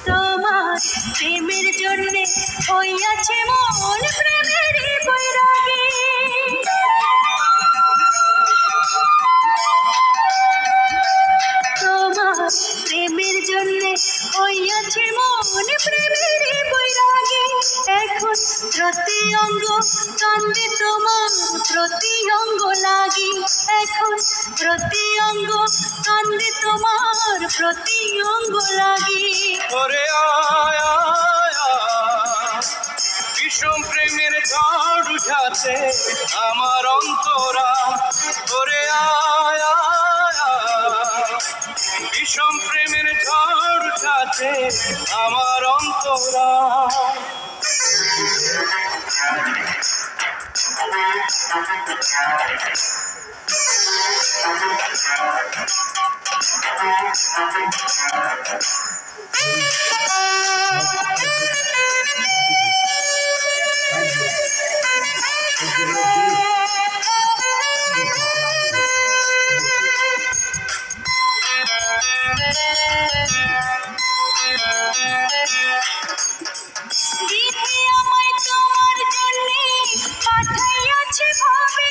তোমার প্রেমের জন্যে হইয়াছে মন প্রেমের বৈরাগী। তোমার প্রেমের জন্যে হইয়াছে মন প্রেমের বৈরাগী। এখন প্রতি অঙ্গ কান্দে তোমার প্রতি অঙ্গ লাগি। এখন প্রতি অঙ্গ কান্দে তোমার প্রতি অঙ্গ লাগি। ওরে আয়া বিষম প্রেমের ঝড় উঠাতে আমার অন্তরা। ওরে আয়া বিষম প্রেমের ঝড় উঠাতে আমার অন্তরা। দিদি আমায় তোমার জন্যে পাঠাইয়াছে ভাবে।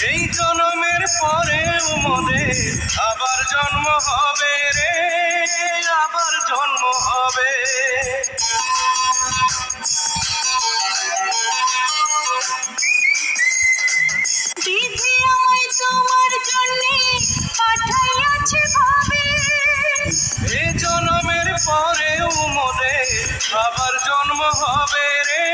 এই জন্মের পরেও মনে আবার জন্ম হবে রে, আবার জন্ম হবে। দিদি আমায় তোমার জন্যে পাঠাইয়াছে ভাবে। এই জন্মের পরেও মনে আবার জন্ম হবে রে,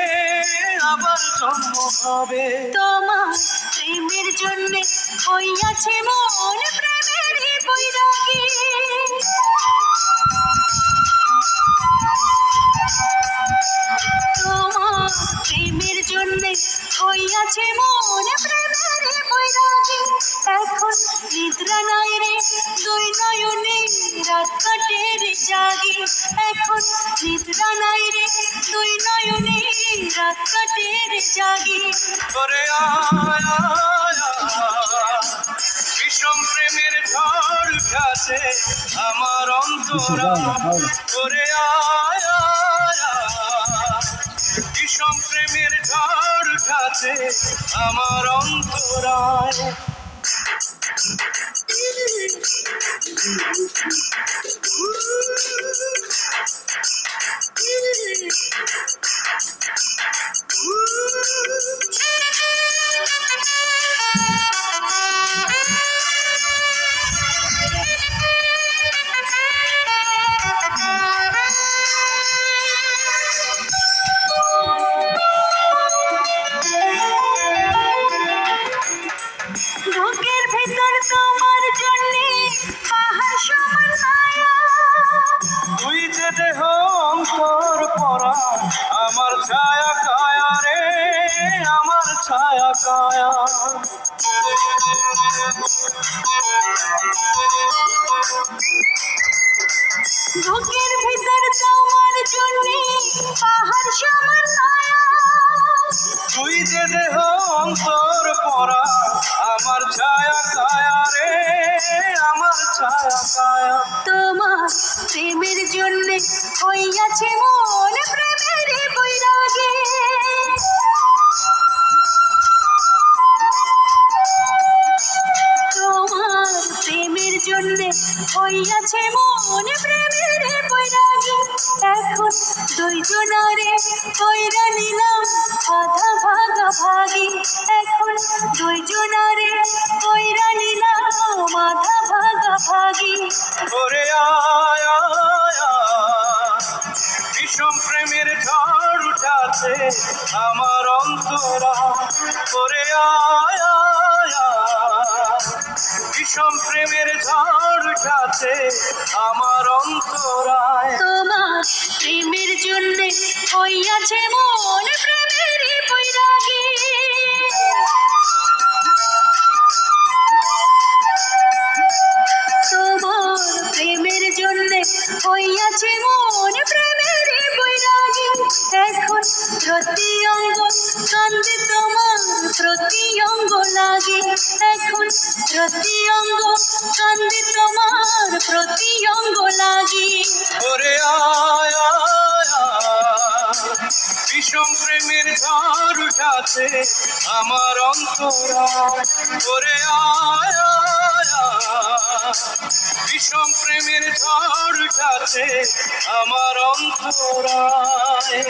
আবার জন্ম হবে। তোমার প্রেমের জন্যে হইয়াছে মন প্রেমের বৈরাগী। তোমার প্রেমের জন্যে হইয়াছে মন প্রেমের বৈরাগী। এখন নিদ্রা নাই রে দুই নয়নে রাত কাটে রে জাগি। এখন নিদ্রা নাই রে দুই নয়নে রাত কাটে রে জাগি। ওরে আয়া বিষম প্রেমের ঝড় উঠাতে আমার অন্তরা। ওরে আয়া বিষম প্রেমের ঝড় উঠাতে আমার অন্তরায়। বুকের ভেতর তোমার জন্যে পাহাড় সমান মায়া। তুই যে দেহ অন্তর পরা আমার ছায়া কায়া রে, আমার ছায়া কায়া। বুকের ভেতর তোমার জন্যে পাহাড় সমান মায়া। তুই যে দেহ অন্তর পরা আমার ছায়া কায়া রে, আমার ছায়া কায়া। তোমার প্রেমের জন্যে হইয়াছে মন প্রেমের বৈরাগী। তোমার প্রেমের জন্যে হইয়াছে মন প্রেমের বৈরাগী। এখন দুইজনারে কইরা নিলাম আধা ভাগা ভাগি। এখন দুইজনারে কইরা নিলাম আধা ভাগা ভাগি। ওরে আয়া বিষম প্রেমের ঝড় উঠাতে আমার অন্তরা। ওরে আয়া বিষম প্রেমের ঝড় উঠাছে আমার অন্তরায়। তোমার প্রেমের জন্য হইয়াছে মন প্রেমের বৈরাগী। তোমার প্রেমের জন্য হইয়াছে মন প্রেমের বৈরাগী। এখন প্রতি অঙ্গ কান্দে তোমার প্রতি অঙ্গ লাগে। এখন প্রতি অঙ্গ কান্দে তোমার প্রতি অঙ্গ লাগে। ওরে আয় আয় আয়, বিষম প্রেমের ঝড় উঠাছে আমার অন্তরায়। ওরে আয় আয় আয়, বিষম প্রেমের ঝড় উঠাছে আমার অন্তরায়।